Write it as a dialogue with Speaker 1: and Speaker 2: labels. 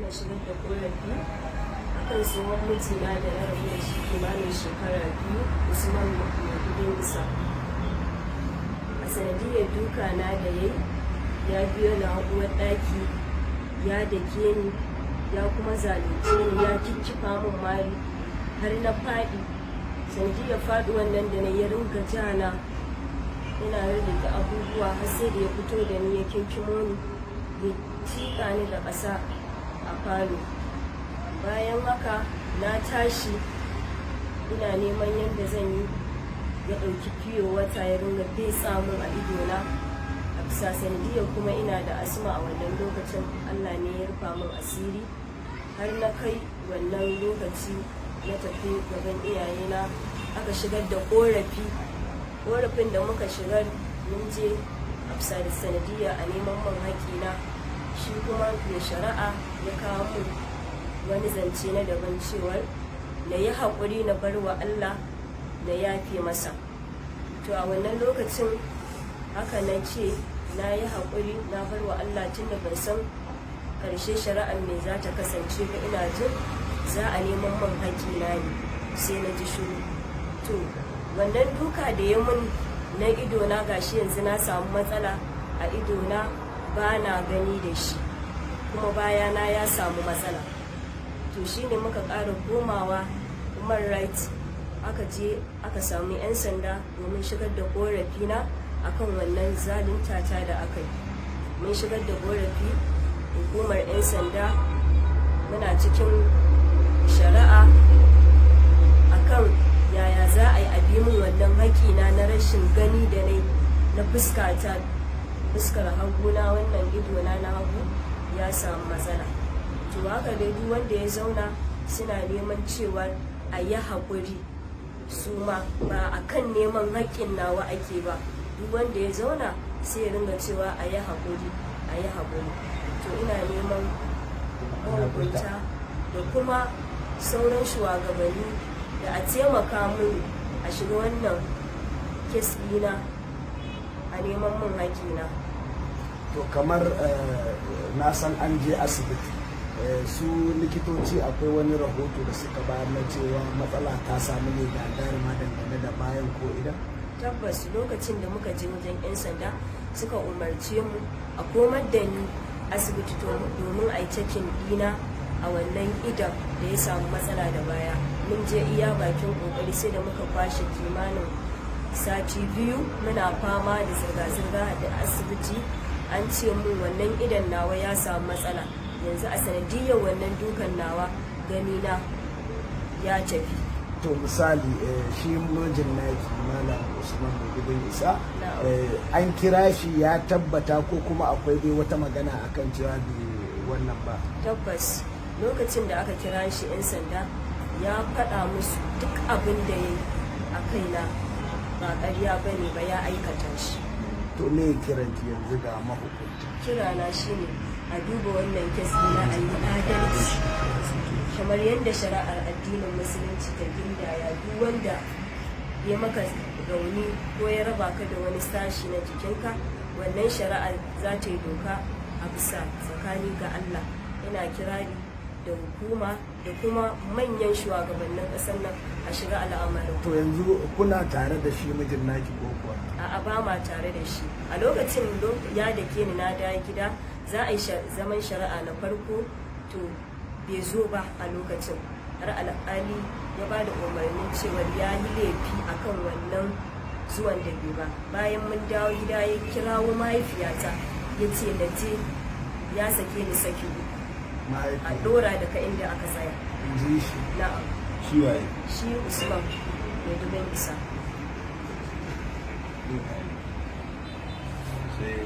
Speaker 1: na shigar da korafi akan tsohon mijina da na rabu da shi kimanin shekara 2, Usman Maidugin Isa. A sanadiyar duka na da ya biyo na uwar ɗaki, ya dake ni, ya kuma zalunce ni, ya kikkifa min mari har na faɗi. Sanadiyar faɗuwan nan da na ya ringa jana, ina rarrake abubuwa har sai da ya fito da ni ya kinkimo ni, ya tiƙa ni da ƙasa a falo. Bayan haka na tashi ina neman yadda zan yi, ya ɗauki fiyo wata ya ringa fesa min a idona. A bisa sanadiyar kuma ina da asma a wannan lokacin, Allah ne ya rufa min asiri har na kai wannan lokaci na tafi gaban iyayena aka shigar da ƙorafin da muka shigar. Mun je a bisa da sanadiyya a neman man haƙina, shi kuma mai shari'a ya kawo mun wani zance na daban cewar na yi haƙuri na bar wa Allah na yafe masa. To a wannan lokacin haka na ce na yi haƙuri na bar wa Allah tun da ban san ƙarshe shari'ar me za ta kasance ba. Ina jin za a neman man haƙina ne, sai na ji shiru. To wannan duka da ya mun na idona gashi yanzu na samu matsala a idona, ba na gani da shi, kuma bayana ya samu matsala. To shine muka ƙara komawa human rights, aka je aka samu 'yan sanda domin shigar da ƙorafi na akan wannan zaluntata da aka yi. Mun shigar da ƙorafi hukumar 'yan sanda, muna cikin shari'a akan yaya za a yi a bi min wannan haƙina na rashin gani da na fuskar haguna, wannan idona na hagu ya samu matsala. To haka dai duk wanda ya zauna suna neman cewa a yi haƙuri, su ma ba a kan neman haƙƙin nawa ake ba. Duk wanda ya zauna sai ya ringa cewa a yi haƙuri, a yi haƙuri. To ina neman mahukunta da kuma sauran shugabanni da a taimaka mun a shiga wannan kes ɗina a neman mun haƙina.
Speaker 2: To kamar na san an je asibiti, su likitoci akwai wani rahoto da suka bayar na cewa matsala ta samu ne gagarima dangane da bayan ko idan?
Speaker 1: Tabbas lokacin da muka je wajen 'yan sanda suka umarce mu a komar da ni asibiti domin a yi cikin ɗina a wannan idan da ya samu matsala da baya. Mun je iya bakin kokari sai da muka kwashe kimanin sati 2 muna fama da zirga-zirga da asibiti. An ce mun wannan idan nawa ya samu matsala, yanzu a sanadiyar wannan dukan nawa ganina ya tafi.
Speaker 2: To misali shi mijin naki Malam Usman Maidugin Isa, an kira shi ya tabbata ko kuma akwai dai wata magana akan cewa bai wannan ba?
Speaker 1: Tabbas lokacin da aka kira shi 'yan sanda ya faɗa musu duk abin da ya yi a kaina ba ƙarya ba ne ba, ya aikata shi.
Speaker 2: To me kiranki yanzu ga mahukunta?
Speaker 1: Kirana shine a duba wannan kes na a yi adalci kamar yadda shari'ar addinin musulunci ta gindaya. Duk wanda ya maka rauni ko ya raba ka da wani sashi na jikinka, wannan shari'ar za ta yi doka a bisa tsakani ga Allah. Ina kirari da hukuma da kuma manyan shugabannin ƙasar nan a shiga al'amarin.
Speaker 2: To yanzu kuna tare da shi mijin naki ko kuwa?
Speaker 1: A'a, ba ma tare da shi. A lokacin ya dake ni na dawo gida, za a yi zaman shari'a na farko, to bai zo ba a lokacin. Har alƙali ya ba da umarnin cewa ya yi laifi akan wannan zuwan da bai ba. Bayan mun dawo gida ya kirawo mahaifiyata ya ce na je, ya sake ni saki uku. A dora daga inda aka tsaya.
Speaker 2: Ji shi?
Speaker 1: Na'am.
Speaker 2: Shi waye?
Speaker 1: Shi Usman Maidugin Isa.
Speaker 2: Sai